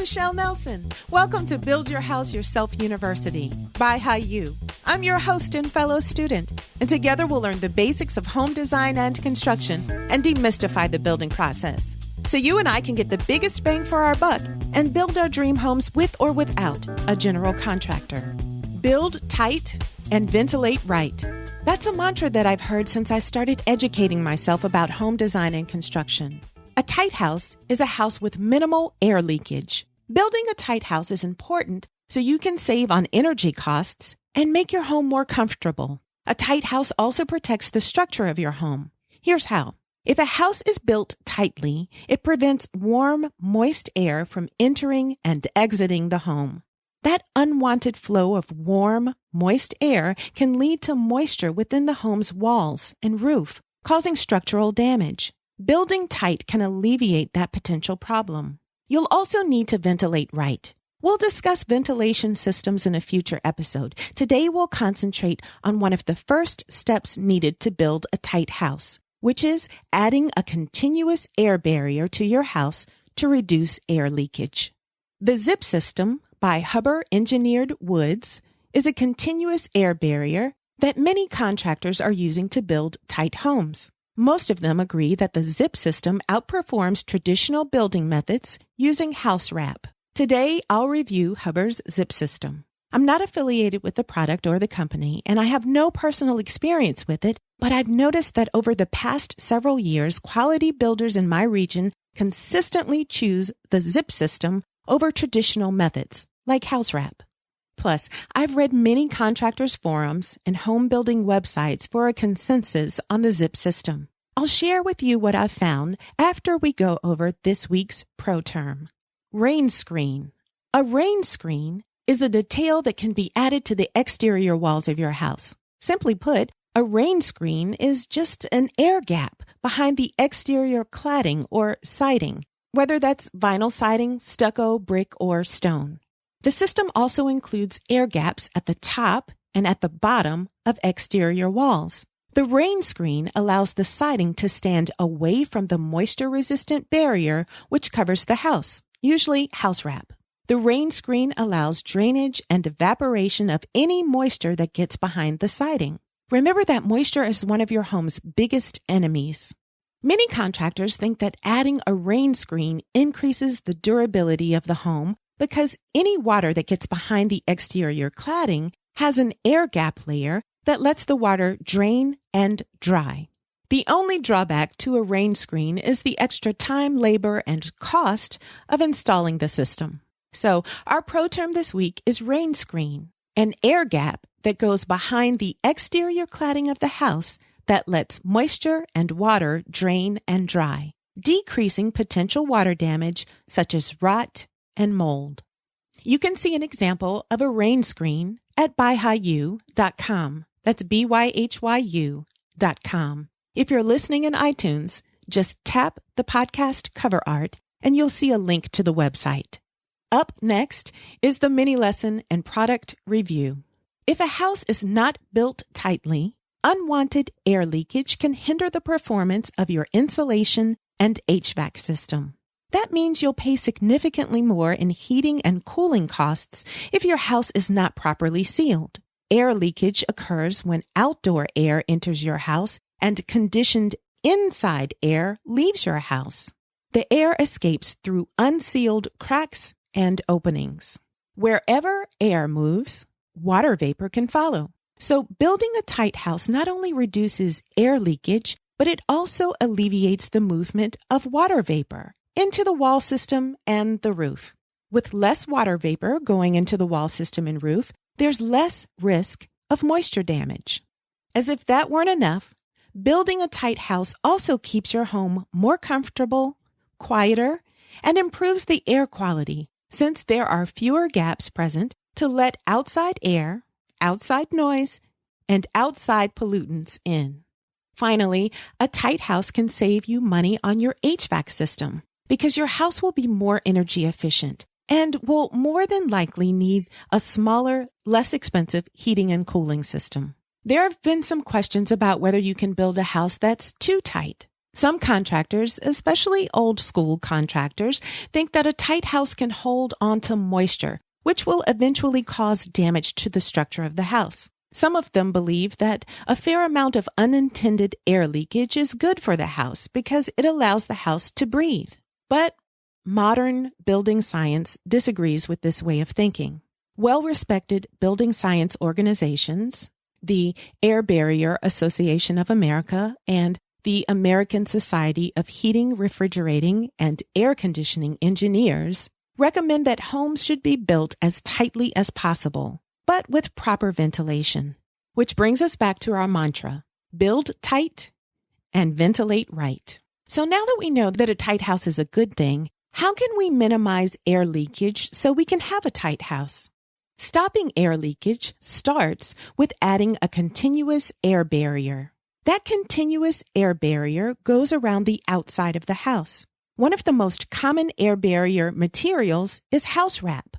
Michelle Nelson. Welcome to Build Your House Yourself University by BYHYU. I'm your host and fellow student, and together we'll learn the basics of home design and construction and demystify the building process, so you and I can get the biggest bang for our buck and build our dream homes with or without a general contractor. Build tight and ventilate right. That's a mantra that I've heard since I started educating myself about home design and construction. A tight house is a house with minimal air leakage. Building a tight house is important so you can save on energy costs and make your home more comfortable. A tight house also protects the structure of your home. Here's how. If a house is built tightly, it prevents warm, moist air from entering and exiting the home. That unwanted flow of warm, moist air can lead to moisture within the home's walls and roof, causing structural damage. Building tight can alleviate that potential problem. You'll also need to ventilate right. We'll discuss ventilation systems in a future episode. Today, we'll concentrate on one of the first steps needed to build a tight house, which is adding a continuous air barrier to your house to reduce air leakage. The ZIP system by Hubbard Engineered Woods is a continuous air barrier that many contractors are using to build tight homes. Most of them agree that the ZIP system outperforms traditional building methods using house wrap. Today, I'll review Hubbard's ZIP system. I'm not affiliated with the product or the company, and I have no personal experience with it, but I've noticed that over the past several years, quality builders in my region consistently choose the ZIP system over traditional methods, like house wrap. Plus, I've read many contractors' forums and home building websites for a consensus on the ZIP system. I'll share with you what I've found after we go over this week's pro term. Rain screen. A rain screen is a detail that can be added to the exterior walls of your house. Simply put, a rain screen is just an air gap behind the exterior cladding or siding, whether that's vinyl siding, stucco, brick, or stone. The system also includes air gaps at the top and at the bottom of exterior walls. The rain screen allows the siding to stand away from the moisture-resistant barrier which covers the house, usually house wrap. The rain screen allows drainage and evaporation of any moisture that gets behind the siding. Remember that moisture is one of your home's biggest enemies. Many contractors think that adding a rain screen increases the durability of the home because any water that gets behind the exterior cladding has an air gap layer that lets the water drain and dry. The only drawback to a rain screen is the extra time, labor, and cost of installing the system. So our pro term this week is rain screen, an air gap that goes behind the exterior cladding of the house that lets moisture and water drain and dry, decreasing potential water damage such as rot and mold. You can see an example of a rain screen at BYHYU.com. That's BYHYU.com. If you're listening in iTunes, just tap the podcast cover art and you'll see a link to the website. Up next is the mini lesson and product review. If a house is not built tightly, unwanted air leakage can hinder the performance of your insulation and HVAC system. That means you'll pay significantly more in heating and cooling costs if your house is not properly sealed. Air leakage occurs when outdoor air enters your house and conditioned inside air leaves your house. The air escapes through unsealed cracks and openings. Wherever air moves, water vapor can follow. So building a tight house not only reduces air leakage, but it also alleviates the movement of water vapor into the wall system and the roof. With less water vapor going into the wall system and roof, there's less risk of moisture damage. As if that weren't enough, building a tight house also keeps your home more comfortable, quieter, and improves the air quality since there are fewer gaps present to let outside air, outside noise, and outside pollutants in. Finally, a tight house can save you money on your HVAC system because your house will be more energy efficient and will more than likely need a smaller, less expensive heating and cooling system. There have been some questions about whether you can build a house that's too tight. Some contractors, especially old school contractors, think that a tight house can hold onto moisture, which will eventually cause damage to the structure of the house. Some of them believe that a fair amount of unintended air leakage is good for the house because it allows the house to breathe. But modern building science disagrees with this way of thinking. Well-respected building science organizations, the Air Barrier Association of America and the American Society of Heating, Refrigerating, and Air Conditioning Engineers, recommend that homes should be built as tightly as possible, but with proper ventilation. Which brings us back to our mantra, build tight and ventilate right. So now that we know that a tight house is a good thing, how can we minimize air leakage so we can have a tight house? Stopping air leakage starts with adding a continuous air barrier. That continuous air barrier goes around the outside of the house. One of the most common air barrier materials is house wrap,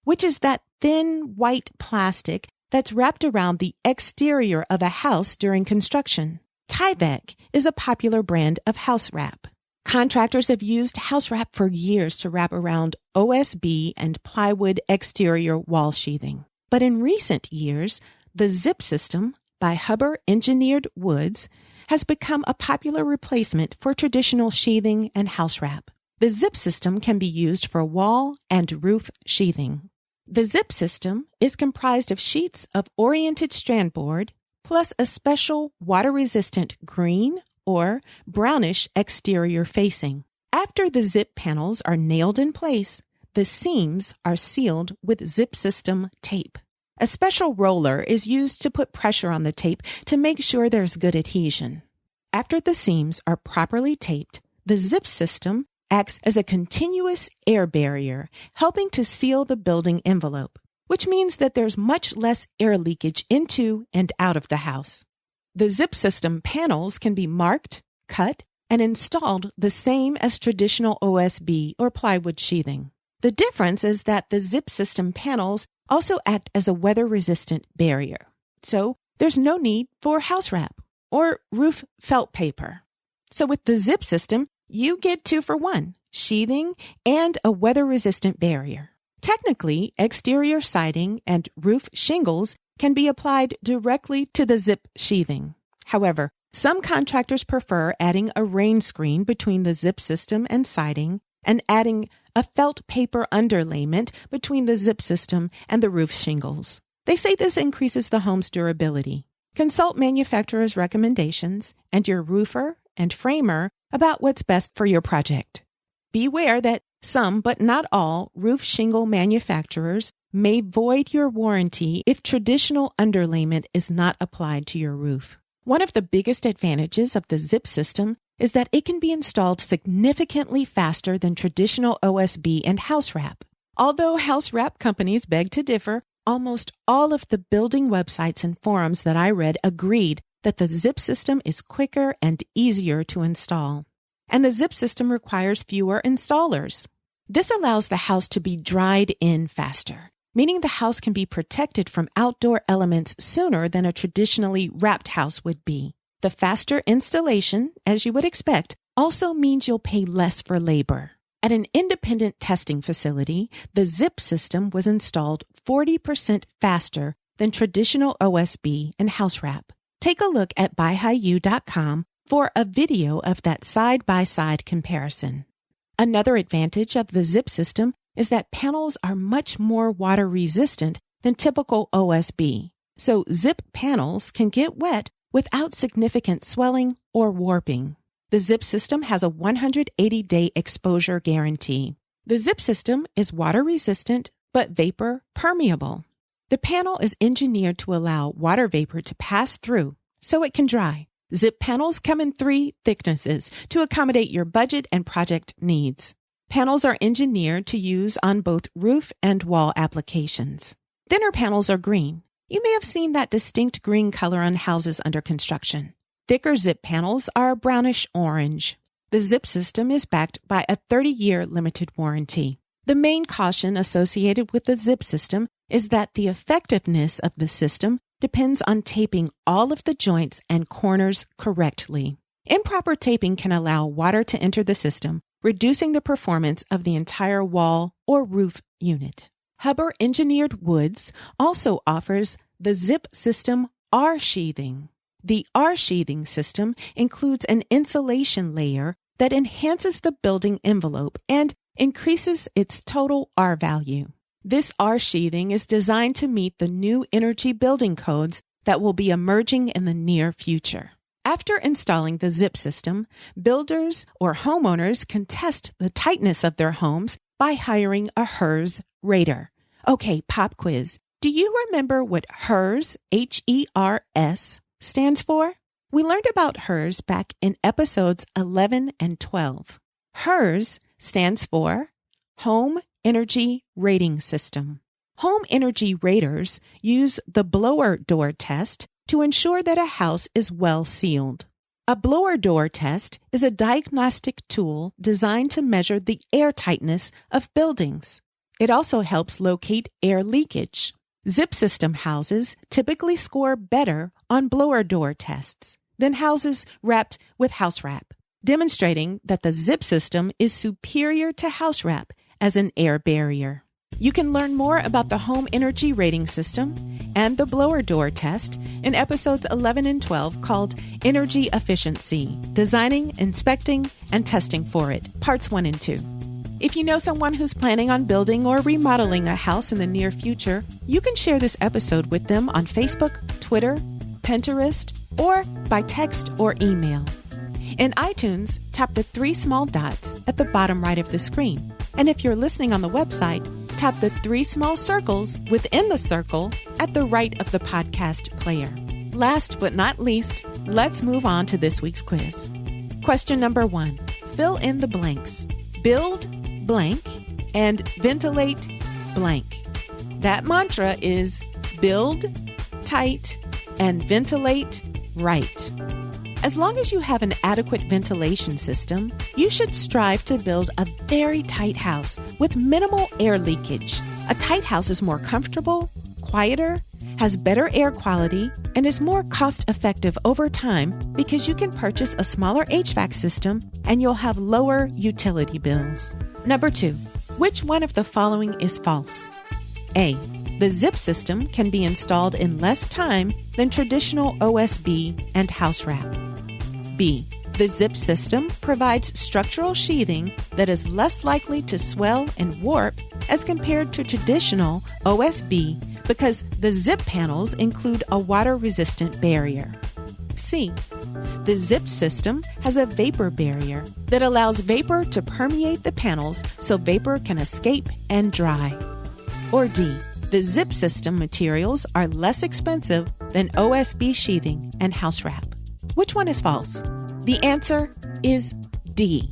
which is that thin white plastic that's wrapped around the exterior of a house during construction. Tyvek is a popular brand of house wrap. Contractors have used house wrap for years to wrap around OSB and plywood exterior wall sheathing. But in recent years, the zip system by Hubbard Engineered Woods has become a popular replacement for traditional sheathing and house wrap. The zip system can be used for wall and roof sheathing. The zip system is comprised of sheets of oriented strand board plus a special water-resistant green or brownish exterior facing. After the zip panels are nailed in place, the seams are sealed with zip system tape. A special roller is used to put pressure on the tape to make sure there's good adhesion. After the seams are properly taped, the zip system acts as a continuous air barrier, helping to seal the building envelope, which means that there's much less air leakage into and out of the house. The zip system panels can be marked, cut, and installed the same as traditional OSB or plywood sheathing. The difference is that the zip system panels also act as a weather-resistant barrier. So there's no need for house wrap or roof felt paper. So with the zip system, you get 2 for 1, sheathing and a weather-resistant barrier. Technically, exterior siding and roof shingles can be applied directly to the zip sheathing. However, some contractors prefer adding a rain screen between the zip system and siding and adding a felt paper underlayment between the zip system and the roof shingles. They say this increases the home's durability. Consult manufacturer's recommendations and your roofer and framer about what's best for your project. Beware that some, but not all, roof shingle manufacturers may void your warranty if traditional underlayment is not applied to your roof. One of the biggest advantages of the zip system is that it can be installed significantly faster than traditional OSB and house wrap. Although house wrap companies beg to differ, almost all of the building websites and forums that I read agreed that the zip system is quicker and easier to install. And the zip system requires fewer installers. This allows the house to be dried in faster, meaning the house can be protected from outdoor elements sooner than a traditionally wrapped house would be. The faster installation, as you would expect, also means you'll pay less for labor. At an independent testing facility, the zip system was installed 40% faster than traditional OSB and house wrap. Take a look at BYHYU.com for a video of that side-by-side comparison. Another advantage of the zip system is that panels are much more water resistant than typical OSB. So zip panels can get wet without significant swelling or warping. The zip system has a 180-day exposure guarantee. The zip system is water resistant but vapor permeable. The panel is engineered to allow water vapor to pass through so it can dry. Zip panels come in 3 thicknesses to accommodate your budget and project needs. Panels are engineered to use on both roof and wall applications. Thinner panels are green. You may have seen that distinct green color on houses under construction. Thicker zip panels are brownish orange. The zip system is backed by a 30-year limited warranty. The main caution associated with the zip system is that the effectiveness of the system depends on taping all of the joints and corners correctly. Improper taping can allow water to enter the system, reducing the performance of the entire wall or roof unit. Hubbard Engineered Woods also offers the zip system R-sheathing. The R-sheathing system includes an insulation layer that enhances the building envelope and increases its total R value. This R-sheathing is designed to meet the new energy building codes that will be emerging in the near future. After installing the zip system, builders or homeowners can test the tightness of their homes by hiring a HERS rater. Okay, pop quiz. Do you remember what HERS, H-E-R-S, stands for? We learned about HERS back in episodes 11 and 12. HERS stands for Home Energy Rating System. Home energy raters use the blower door test to ensure that a house is well sealed. A blower door test is a diagnostic tool designed to measure the air tightness of buildings. It also helps locate air leakage. Zip system houses typically score better on blower door tests than houses wrapped with house wrap, demonstrating that the zip system is superior to house wrap as an air barrier. You can learn more about the home energy rating system and the blower door test in episodes 11 and 12 called Energy Efficiency, Designing, Inspecting, and Testing for It, Parts 1 and 2. If you know someone who's planning on building or remodeling a house in the near future, you can share this episode with them on Facebook, Twitter, Pinterest, or by text or email. In iTunes, tap the 3 small dots at the bottom right of the screen. And if you're listening on the website, tap the 3 small circles within the circle at the right of the podcast player. Last but not least, let's move on to this week's quiz. Question number 1. Fill in the blanks. Build blank and ventilate blank. That mantra is build tight and ventilate right. As long as you have an adequate ventilation system, you should strive to build a very tight house with minimal air leakage. A tight house is more comfortable, quieter, has better air quality, and is more cost-effective over time because you can purchase a smaller HVAC system and you'll have lower utility bills. Number 2, which one of the following is false? A. The zip system can be installed in less time than traditional OSB and house wrap. B. The zip system provides structural sheathing that is less likely to swell and warp as compared to traditional OSB because the zip panels include a water-resistant barrier. C. The zip system has a vapor barrier that allows vapor to permeate the panels so vapor can escape and dry. Or D. The zip system materials are less expensive than OSB sheathing and house wrap. Which one is false? The answer is D.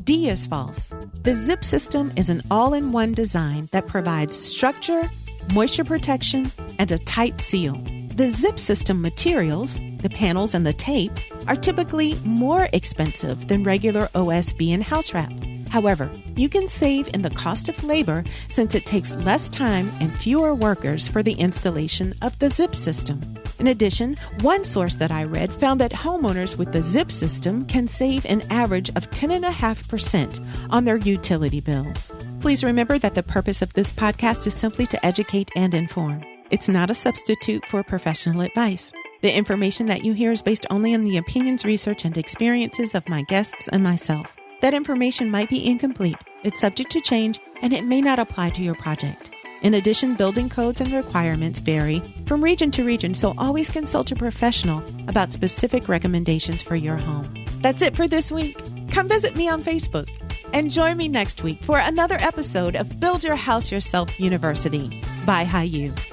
D is false. The zip system is an all-in-one design that provides structure, moisture protection, and a tight seal. The zip system materials, the panels and the tape, are typically more expensive than regular OSB and house wrap. However, you can save in the cost of labor since it takes less time and fewer workers for the installation of the zip system. In addition, one source that I read found that homeowners with the zip system can save an average of 10.5% on their utility bills. Please remember that the purpose of this podcast is simply to educate and inform. It's not a substitute for professional advice. The information that you hear is based only on the opinions, research, and experiences of my guests and myself. That information might be incomplete, it's subject to change, and it may not apply to your project. In addition, building codes and requirements vary from region to region, so always consult a professional about specific recommendations for your home. That's it for this week. Come visit me on Facebook and join me next week for another episode of Build Your House Yourself University by BYHYU.